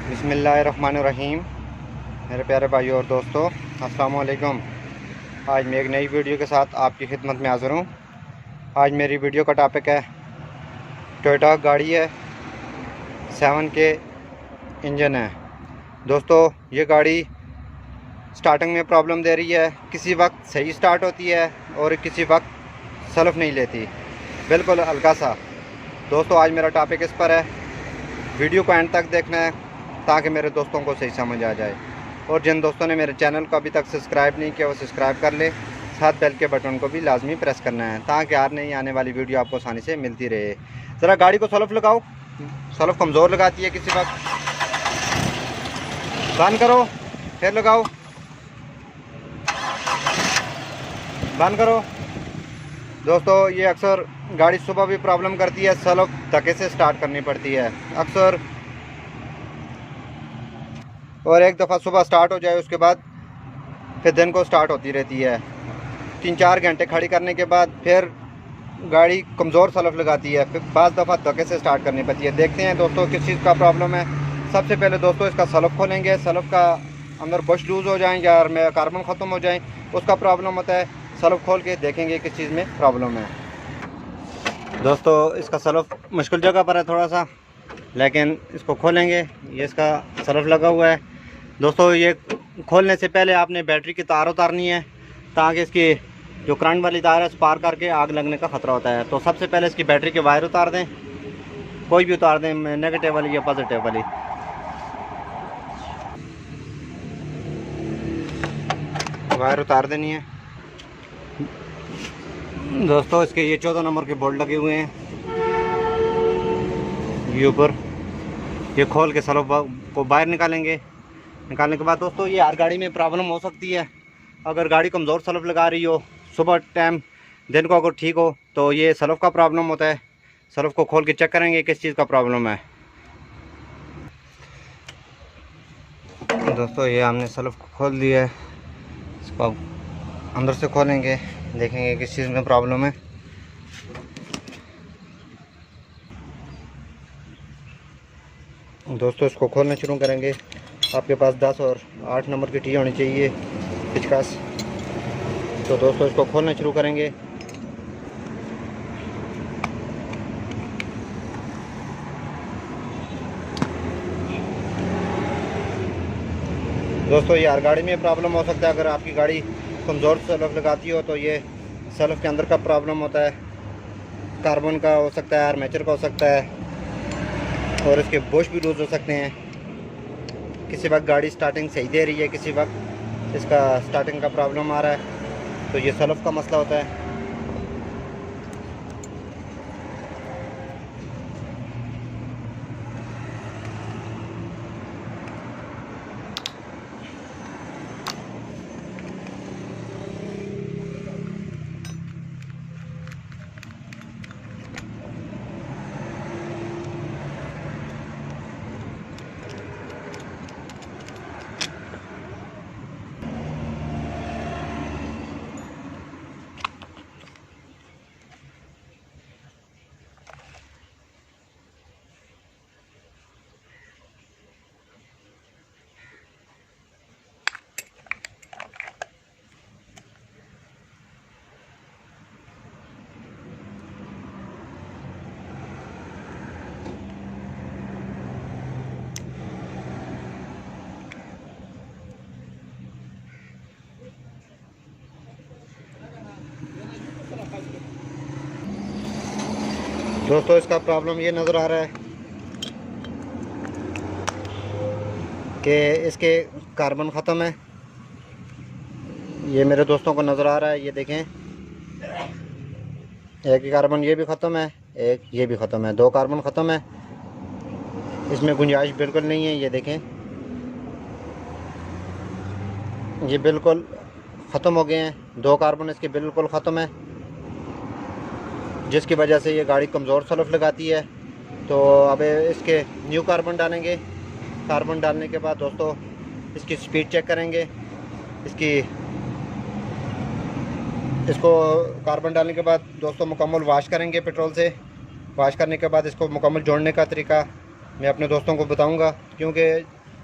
बिस्मिल्लाहिर्रहमानिर्रहीम। मेरे प्यारे भाइयों और दोस्तों, अस्सलाम वालेकुम। आज मैं एक नई वीडियो के साथ आपकी खिदमत में हाज़िर हूँ। आज मेरी वीडियो का टॉपिक है टोयोटा गाड़ी है 7 के इंजन है। दोस्तों, ये गाड़ी स्टार्टिंग में प्रॉब्लम दे रही है, किसी वक्त सही स्टार्ट होती है और किसी वक्त सेल्फ नहीं लेती, बिल्कुल हल्का सा। दोस्तों, आज मेरा टॉपिक इस पर है, वीडियो को एंड तक देखना है ताकि मेरे दोस्तों को सही समझ आ जाए। और जिन दोस्तों ने मेरे चैनल को अभी तक सब्सक्राइब नहीं किया वो सब्सक्राइब कर ले, साथ बेल के बटन को भी लाजमी प्रेस करना है ताकि हर नई आने वाली वीडियो आपको आसानी से मिलती रहे। ज़रा गाड़ी को सलफ लगाओ, सलफ कमज़ोर लगाती है किसी वक्त। बंद करो, फिर लगाओ, बंद करो। दोस्तों, ये अक्सर गाड़ी सुबह भी प्रॉब्लम करती है, सलफ धक्के से स्टार्ट करनी पड़ती है अक्सर। और एक दफ़ा सुबह स्टार्ट हो जाए उसके बाद फिर दिन को स्टार्ट होती रहती है। 3-4 घंटे खड़ी करने के बाद फिर गाड़ी कमज़ोर सलफ लगाती है, फिर बाज़ दफ़ा धक्के से स्टार्ट करनी पड़ती है। देखते हैं दोस्तों किस चीज़ का प्रॉब्लम है। सबसे पहले दोस्तों इसका सलफ खोलेंगे, सलफ का अंदर बुश लूज़ हो जाए या कार्बन ख़त्म हो जाए, उसका प्रॉब्लम होता है। सलफ खोल के देखेंगे किस चीज़ में प्रॉब्लम है। दोस्तों, इसका सलफ मुश्किल जगह पर है थोड़ा सा, लेकिन इसको खोलेंगे। ये इसका सलफ लगा हुआ है। दोस्तों, ये खोलने से पहले आपने बैटरी की तार उतारनी है ताकि इसकी जो करंट वाली तार है स्पार्क करके आग लगने का ख़तरा होता है। तो सबसे पहले इसकी बैटरी के वायर उतार दें, कोई भी उतार दें, नेगेटिव वाली या पॉजिटिव वाली। वायर उतार देनी है। दोस्तों, इसके ये 14 नंबर के बोल्ट लगे हुए हैं ये ऊपर। ये खोल के सलफ को बाहर निकालेंगे। निकालने के बाद दोस्तों, ये हर गाड़ी में प्रॉब्लम हो सकती है। अगर गाड़ी कमज़ोर सलफ लगा रही हो, सुबह टाइम, दिन को अगर ठीक हो, तो ये सलफ का प्रॉब्लम होता है। सलफ को खोल के चेक करेंगे किस चीज़ का प्रॉब्लम है। दोस्तों, ये हमने सलफ को खोल दिया है। इसको अंदर से खोलेंगे, देखेंगे किस चीज़ में प्रॉब्लम है। दोस्तों, इसको खोलना शुरू करेंगे। आपके पास 10 और 8 नंबर की टी होनी चाहिए पिचकास। तो दोस्तों, इसको खोलना शुरू करेंगे। दोस्तों, ये हर गाड़ी में प्रॉब्लम हो सकता है। अगर आपकी गाड़ी कमज़ोर सलफ लगाती हो तो ये सलफ के अंदर का प्रॉब्लम होता है, कार्बन का हो सकता है, आर्मेचर का हो सकता है, और इसके बुश भी लूज़ हो सकते हैं। किसी वक्त गाड़ी स्टार्टिंग सही दे रही है, किसी वक्त इसका स्टार्टिंग का प्रॉब्लम आ रहा है, तो ये सलफ का मसला होता है। दोस्तों, इसका प्रॉब्लम ये नज़र आ रहा है कि इसके कार्बन ख़त्म है। ये मेरे दोस्तों को नज़र आ रहा है, ये देखें, एक ही कार्बन ये भी ख़त्म है, एक ये भी ख़त्म है, 2 कार्बन ख़त्म है। इसमें गुंजाइश बिल्कुल नहीं है। ये देखें, ये बिल्कुल ख़त्म हो गए हैं, 2 कार्बन इसके बिल्कुल ख़त्म है, जिसकी वजह से ये गाड़ी कमज़ोर सलफ लगाती है। तो अब इसके न्यू कार्बन डालेंगे। कार्बन डालने के बाद दोस्तों इसकी स्पीड चेक करेंगे। इसको कार्बन डालने के बाद दोस्तों मुकम्मल वाश करेंगे पेट्रोल से। वाश करने के बाद इसको मुकम्मल जोड़ने का तरीका मैं अपने दोस्तों को बताऊंगा, क्योंकि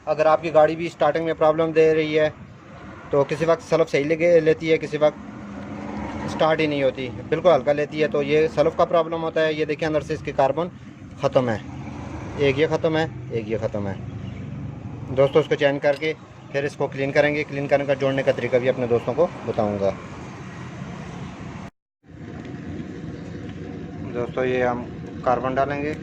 अगर आपकी गाड़ी भी स्टार्टिंग में प्रॉब्लम दे रही है तो किसी वक्त सल्फ सही लेती है, किसी वक्त स्टार्ट ही नहीं होती, बिल्कुल हल्का लेती है, तो ये सल्फ का प्रॉब्लम होता है। ये देखिए अंदर से इसकी कार्बन ख़त्म है, एक ये ख़त्म है, एक ये ख़त्म है दोस्तों। इसको चेंज करके फिर इसको क्लीन करेंगे। क्लीन करने का जोड़ने का तरीका भी अपने दोस्तों को बताऊंगा। दोस्तों ये हम कार्बन डालेंगे,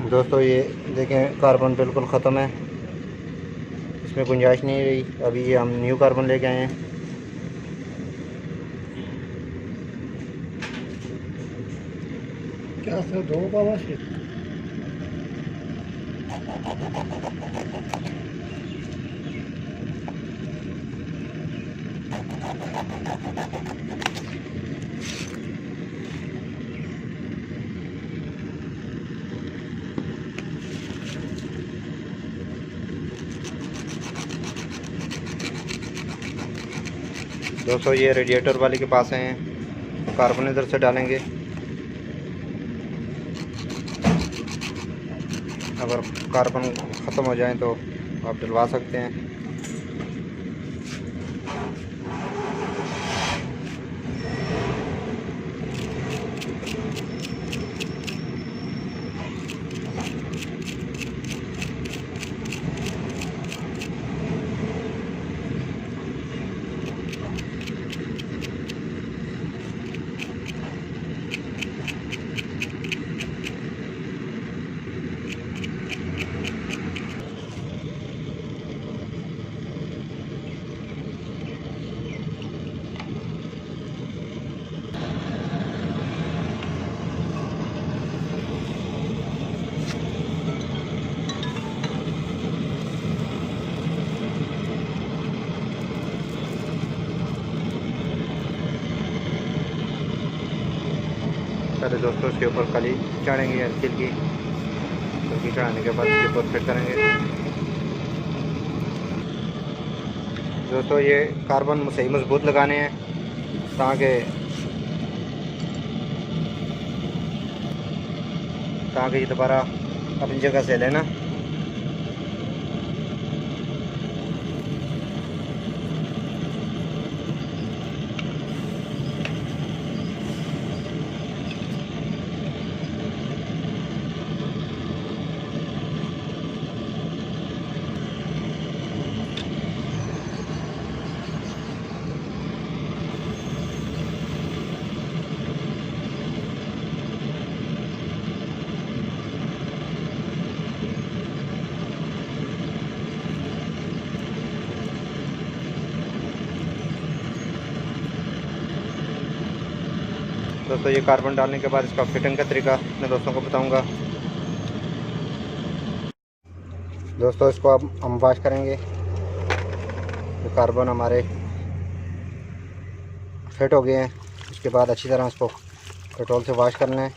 दोस्तों ये देखें कार्बन बिल्कुल ख़त्म है, इसमें गुंजाइश नहीं रही। अभी ये हम न्यू कार्बन लेके आए हैं। क्या सर दो बाबा से दोस्तों ये रेडिएटर वाले के पास हैं, कार्बन इधर से डालेंगे। अगर कार्बन ख़त्म हो जाए तो आप डलवा सकते हैं। पहले दोस्तों इसके ऊपर कली चढ़ेंगे, हल्की हल्की चढ़ाने के बाद इसके ऊपर फिट करेंगे। दोस्तों ये कार्बन सही मजबूत लगाने हैं ताकि ये दोबारा अपनी जगह से लेना। दोस्तों ये कार्बन डालने के बाद इसका फिटिंग का तरीका अपने दोस्तों को बताऊंगा। दोस्तों इसको अब हम वॉश करेंगे। तो कार्बन हमारे फिट हो गए हैं, उसके बाद अच्छी तरह इसको पेट्रोल से वॉश करना है।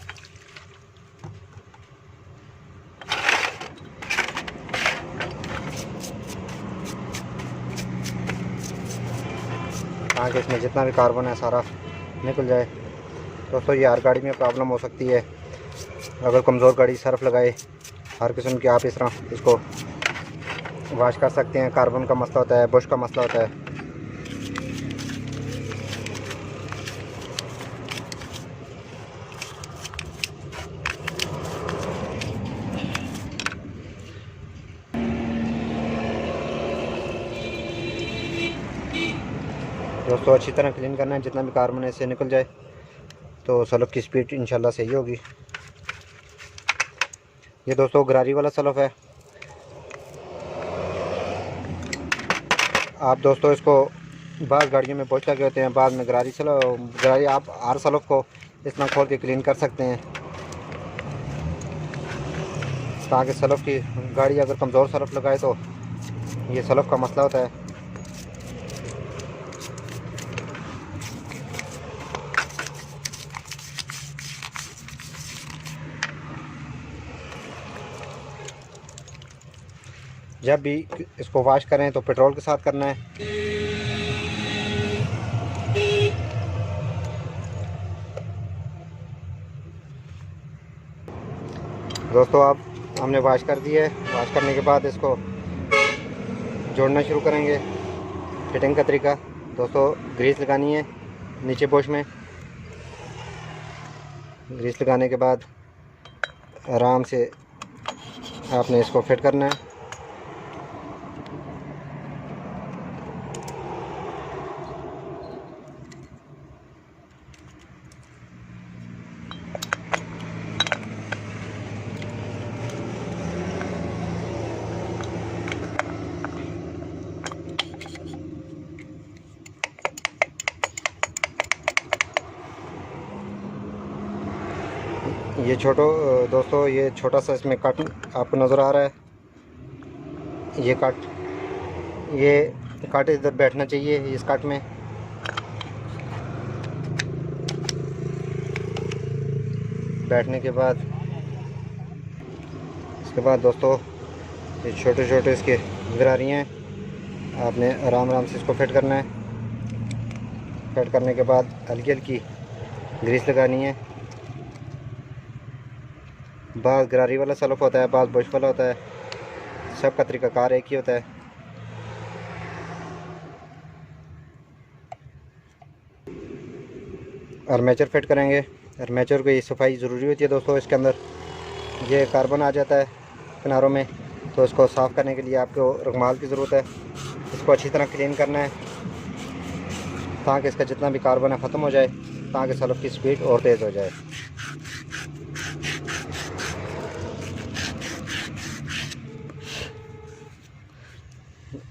ताकि इसमें जितना भी कार्बन है सारा निकल जाए। दोस्तों ये हर गाड़ी में प्रॉब्लम हो सकती है, अगर कमज़ोर गाड़ी सर्फ लगाए हर किस्म की, आप इस तरह इसको वॉश कर सकते हैं। कार्बन का मसला होता है, बुश का मसला होता है। दोस्तों अच्छी तरह क्लीन करना है, जितना भी कार्बन है इससे निकल जाए तो सल्फ की स्पीड इंशाल्लाह सही होगी। ये दोस्तों गरारी वाला सल्फ है। आप दोस्तों इसको बाद गाड़ियों में पोंछ लगे होते हैं, बाद में गरारी आप हर सल्फ को इस तरह खोल के क्लीन कर सकते हैं, ताकि सल्फ की गाड़ी अगर कमज़ोर सल्फ लगाए तो ये सल्फ का मसला होता है। जब भी इसको वॉश करें तो पेट्रोल के साथ करना है। दोस्तों अब हमने वॉश कर दिया है। वॉश करने के बाद इसको जोड़ना शुरू करेंगे। फिटिंग का तरीका दोस्तों, ग्रीस लगानी है नीचे बुश में। ग्रीस लगाने के बाद आराम से आपने इसको फिट करना है। ये दोस्तों ये छोटा सा इसमें कट आपको नज़र आ रहा है। ये कट इधर बैठना चाहिए इस कट में। बैठने के बाद इसके बाद दोस्तों ये छोटे छोटे इसके गरारी हैं, आपने आराम आराम से इसको फिट करना है। फिट करने के बाद हल्की हल्की ग्रीस लगानी है। बाज़ गरारी वाला सलफ होता है, बाज़ बुश वाला होता है, सबका तरीक़ाकार एक ही होता है। आर्मेचर फिट करेंगे। आर्मेचर की सफाई ज़रूरी होती है दोस्तों। इसके अंदर ये कार्बन आ जाता है किनारों में, तो इसको साफ़ करने के लिए आपको रुमाल की ज़रूरत है। इसको अच्छी तरह क्लीन करना है ताकि इसका जितना भी कार्बन है ख़त्म हो जाए, ताकि सलफ की स्पीड और तेज़ हो जाए।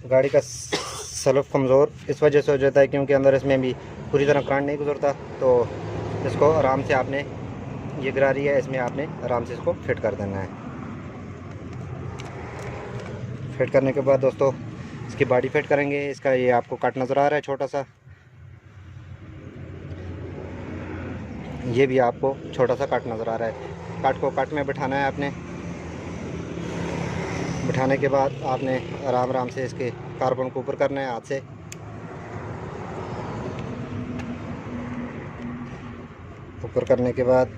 गाड़ी का सलफ कमज़ोर इस वजह से हो जाता है क्योंकि अंदर इसमें भी पूरी तरह करंट नहीं गुजरता। तो इसको आराम से आपने, ये गरारी है, इसमें आपने आराम से इसको फिट कर देना है। फिट करने के बाद दोस्तों इसकी बॉडी फिट करेंगे। इसका ये आपको कट नज़र आ रहा है छोटा सा, ये भी आपको छोटा सा कट नज़र आ रहा है। कट को कट में बिठाना है आपने। बिठाने के बाद आपने आराम आराम से इसके कार्बन को ऊपर करना है हाथ से। ऊपर करने के बाद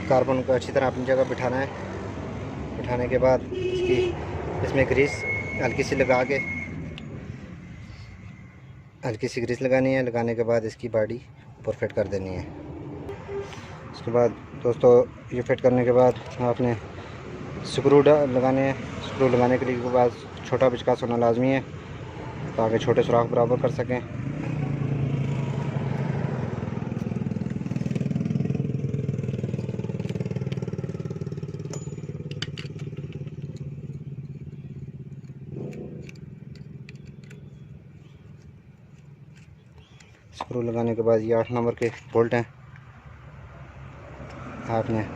कार्बन को अच्छी तरह अपनी जगह बिठाना है। बिठाने के बाद इसमें ग्रीस हल्की सी लगा के, हल्की सी ग्रीस लगानी है। लगाने के बाद इसकी बॉडी ऊपर फिट कर देनी है। उसके बाद दोस्तों ये फिट करने के बाद आपने स्क्रू लगाने हैं। स्क्रू लगाने के लिए बाद छोटा पिचकास होना लाजमी है ताकि छोटे सुराख बराबर कर सकें। स्क्रू लगाने के बाद ये 8 नंबर के बोल्ट हैं, आपने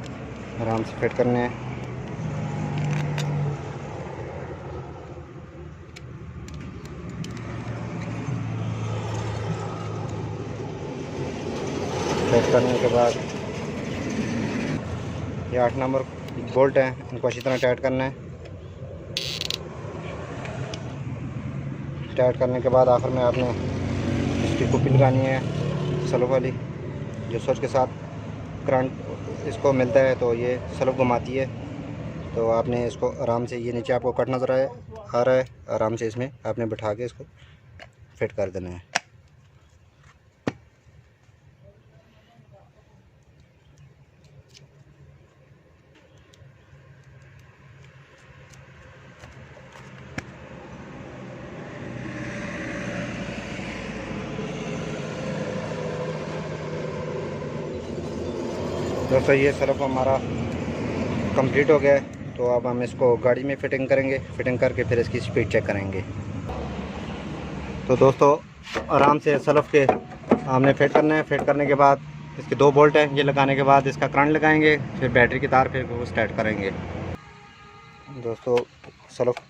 आराम से फिट करने हैं। फिट करने के बाद ये 8 नंबर बोल्ट हैं, इनको अच्छी तरह टाइट करना है। टाइट करने के बाद आखिर में आपने इसकी कुपी लगानी है सलफ वाली, जो स्विच के साथ करंट इसको मिलता है तो ये सलफ घुमाती है। तो आपने इसको आराम से, ये नीचे आपको कट नज़र आ रहा है, आराम से इसमें आपने बिठा के इसको फिट कर देना है। दोस्तों ये सलफ हमारा कंप्लीट हो गया है। तो अब हम इसको गाड़ी में फ़िटिंग करेंगे। फ़िटिंग करके फिर इसकी स्पीड चेक करेंगे। तो दोस्तों आराम से सलफ के हमने फिट करना है। फिट करने के बाद इसके 2 बोल्ट हैं, ये लगाने के बाद इसका करंट लगाएंगे, फिर बैटरी की तार फिर वो स्टार्ट करेंगे। दोस्तों सलफ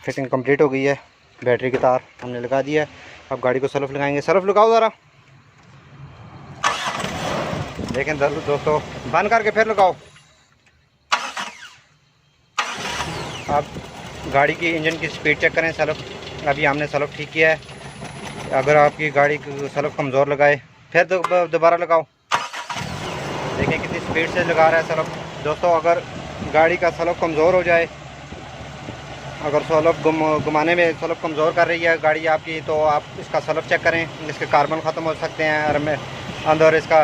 फिटिंग कंप्लीट हो गई है, बैटरी की तार हमने लगा दिया है। अब गाड़ी को सलफ लगाएंगे। सलफ लगाओ ज़रा, लेकिन दोस्तों बंद करके फिर लगाओ। अब गाड़ी की इंजन की स्पीड चेक करें। सलफ अभी हमने सलफ ठीक किया है। अगर आपकी गाड़ी सलफ कमज़ोर लगाए फिर दोबारा लगाओ। देखें कितनी स्पीड से लगा रहा है सलफ। दोस्तों अगर गाड़ी का सलफ कमज़ोर हो जाए, अगर सलफ घुमाने में सलफ कमज़ोर कर रही है गाड़ी आपकी, तो आप इसका सलफ चेक करें। इसके कार्बन ख़त्म हो सकते हैं और अंदर इसका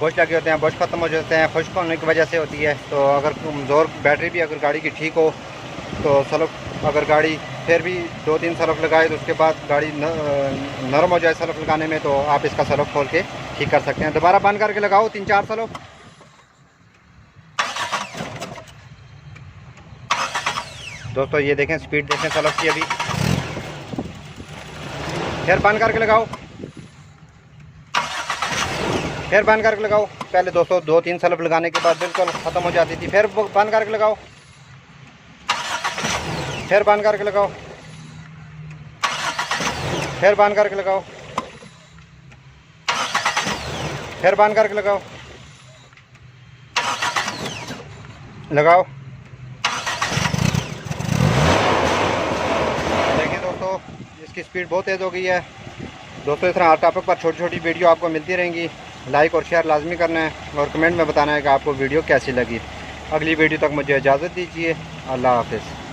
बुश लगे होते हैं, बुश ख़त्म हो जाते हैं, खुश्क होने की वजह से होती है। तो अगर कमज़ोर बैटरी भी अगर गाड़ी की ठीक हो तो सलफ, अगर गाड़ी फिर भी 2-3 सलफ लगाए तो उसके बाद गाड़ी नरम हो जाए सलफ लगाने में, तो आप इसका सलफ खोल के ठीक कर सकते हैं। दोबारा बंद करके लगाओ 3-4 सलफ। दोस्तों ये देखें स्पीड देखें सलफ की अभी। फिर बंद करके लगाओ, फिर बंद करके लगाओ। पहले दोस्तों 2-3 सलफ लगाने के बाद बिल्कुल ख़त्म हो जाती थी। फिर बंद करके लगाओ, फिर बंद करके लगाओ, फिर बंद करके लगाओ, फिर बंद करके लगाओ, लगाओ। देखिए दोस्तों इसकी स्पीड बहुत तेज़ हो गई है। दोस्तों इस तरह हर टॉपिक पर छोटी छोटी वीडियो आपको मिलती रहेंगी। लाइक और शेयर लाजमी करना है और कमेंट में बताना है कि आपको वीडियो कैसी लगी। अगली वीडियो तक मुझे इजाज़त दीजिए। अल्लाह हाफ़िज़।